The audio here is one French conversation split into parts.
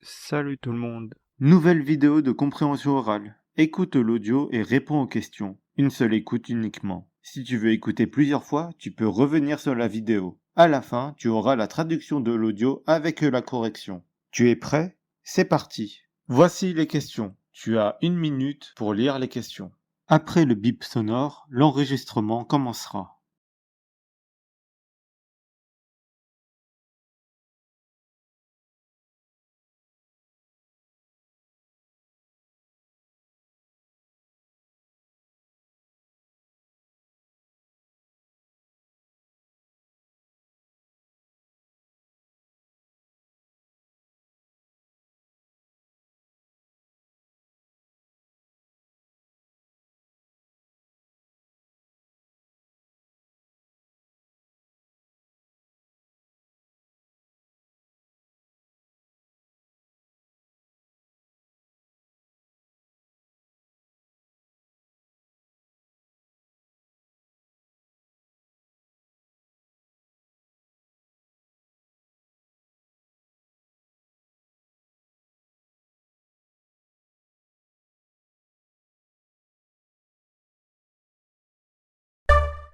Salut tout le monde. Nouvelle vidéo de compréhension orale. Écoute l'audio et réponds aux questions. Une seule écoute uniquement. Si tu veux écouter plusieurs fois, tu peux revenir sur la vidéo. À la fin, tu auras la traduction de l'audio avec la correction. Tu es prêt? C'est parti. Voici les questions. Tu as 1 minute pour lire les questions. Après le bip sonore, l'enregistrement commencera.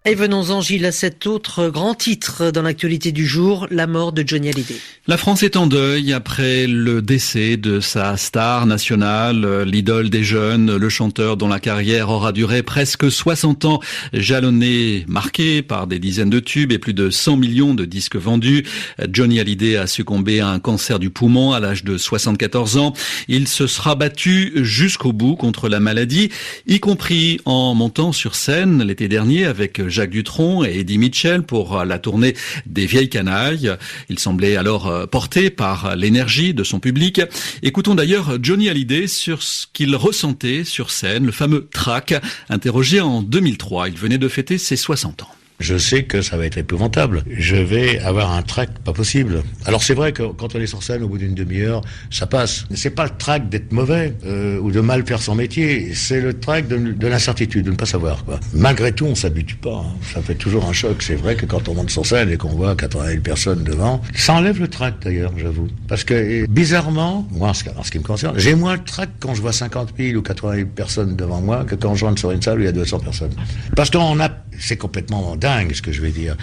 Et venons-en, Gilles, à cet autre grand titre dans l'actualité du jour, la mort de Johnny Hallyday. La France est en deuil après le décès de sa star nationale, l'idole des jeunes, le chanteur dont la carrière aura duré presque 60 ans, jalonné, marqué par des dizaines de tubes et plus de 100 millions de disques vendus. Johnny Hallyday a succombé à un cancer du poumon à l'âge de 74 ans. Il se sera battu jusqu'au bout contre la maladie, y compris en montant sur scène l'été dernier avec Jacques Dutronc et Eddie Mitchell pour la tournée des Vieilles Canailles. Il semblait alors porté par l'énergie de son public. Écoutons d'ailleurs Johnny Hallyday sur ce qu'il ressentait sur scène, le fameux trac, interrogé en 2003. Il venait de fêter ses 60 ans. Je sais que ça va être épouvantable. Je vais avoir un trac pas possible. Alors c'est vrai que quand on est sur scène, au bout d'une demi-heure, ça passe. Mais c'est pas le trac d'être mauvais ou de mal faire son métier. C'est le trac de l'incertitude, de ne pas savoir, quoi. Malgré tout, on s'habitue pas. Ça fait toujours un choc. C'est vrai que quand on monte sur scène et qu'on voit 80 000 personnes devant, ça enlève le trac d'ailleurs, j'avoue. Parce que bizarrement, moi, en ce qui me concerne, j'ai moins le trac quand je vois 50 000 ou 80 000 personnes devant moi que quand je rentre sur une salle où il y a 200 personnes. Parce qu'on a, c'est complètement dingue ce que je vais dire.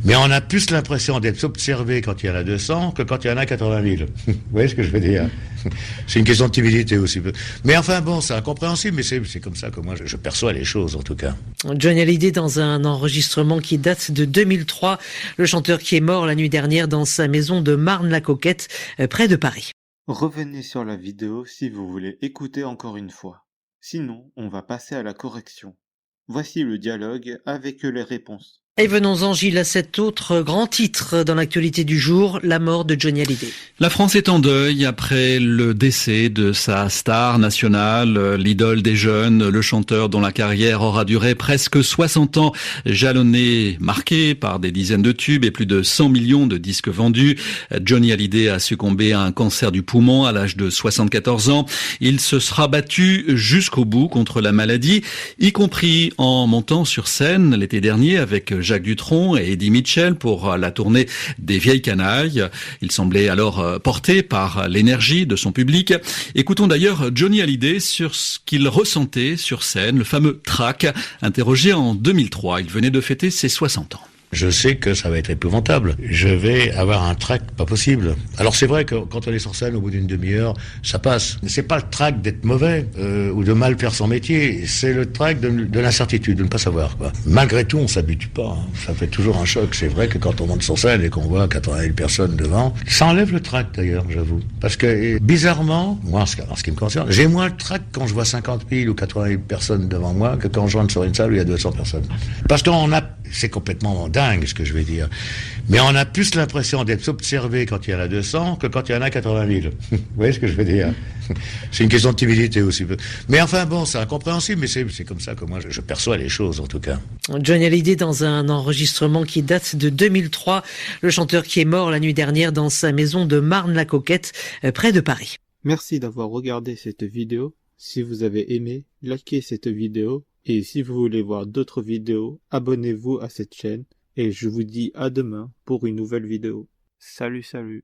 Mais on a plus l'impression d'être observé quand il y en a 200 que quand il y en a 80 000. Vous voyez ce que je veux dire? C'est une question de timidité aussi. Mais enfin bon, c'est incompréhensible, mais c'est comme ça que moi je perçois les choses en tout cas. Johnny Hallyday dans un enregistrement qui date de 2003. Le chanteur qui est mort la nuit dernière dans sa maison de Marne-la-Coquette, près de Paris. Revenez sur la vidéo si vous voulez écouter encore une fois. Sinon, on va passer à la correction. Voici le dialogue avec les réponses. Et venons-en, Gilles, à cet autre grand titre dans l'actualité du jour, la mort de Johnny Hallyday. La France est en deuil après le décès de sa star nationale, l'idole des jeunes, le chanteur dont la carrière aura duré presque 60 ans, jalonné, marqué par des dizaines de tubes et plus de 100 millions de disques vendus. Johnny Hallyday a succombé à un cancer du poumon à l'âge de 74 ans. Il se sera battu jusqu'au bout contre la maladie, y compris en montant sur scène l'été dernier avec Jacques Dutronc et Eddie Mitchell pour la tournée des Vieilles Canailles. Il semblait alors porté par l'énergie de son public. Écoutons d'ailleurs Johnny Hallyday sur ce qu'il ressentait sur scène, le fameux trac, interrogé en 2003. Il venait de fêter ses 60 ans. Je sais que ça va être épouvantable. Je vais avoir un trac pas possible. Alors c'est vrai que quand on est sur scène, au bout d'une demi-heure, ça passe. C'est pas le trac d'être mauvais ou de mal faire son métier. C'est le trac de l'incertitude, de ne pas savoir, quoi. Malgré tout, on s'habitue pas. Ça fait toujours un choc. C'est vrai que quand on monte sur scène et qu'on voit 80 000 personnes devant, ça enlève le trac d'ailleurs, j'avoue. Parce que bizarrement, moi, en ce qui me concerne, j'ai moins le trac quand je vois 50 000 ou 80 000 personnes devant moi que quand je rentre sur une salle où il y a 200 personnes. Parce qu'on a, c'est complètement dingue ce que je vais dire. Mais on a plus l'impression d'être observé quand il y en a 200 que quand il y en a 80 000. Vous voyez ce que je veux dire? C'est une question de timidité aussi. Mais enfin bon, c'est incompréhensible, mais c'est comme ça que moi je perçois les choses en tout cas. Johnny Hallyday dans un enregistrement qui date de 2003. Le chanteur qui est mort la nuit dernière dans sa maison de Marne-la-Coquette, près de Paris. Merci d'avoir regardé cette vidéo. Si vous avez aimé, likez cette vidéo. Et si vous voulez voir d'autres vidéos, abonnez-vous à cette chaîne. Et je vous dis à demain pour une nouvelle vidéo. Salut, salut.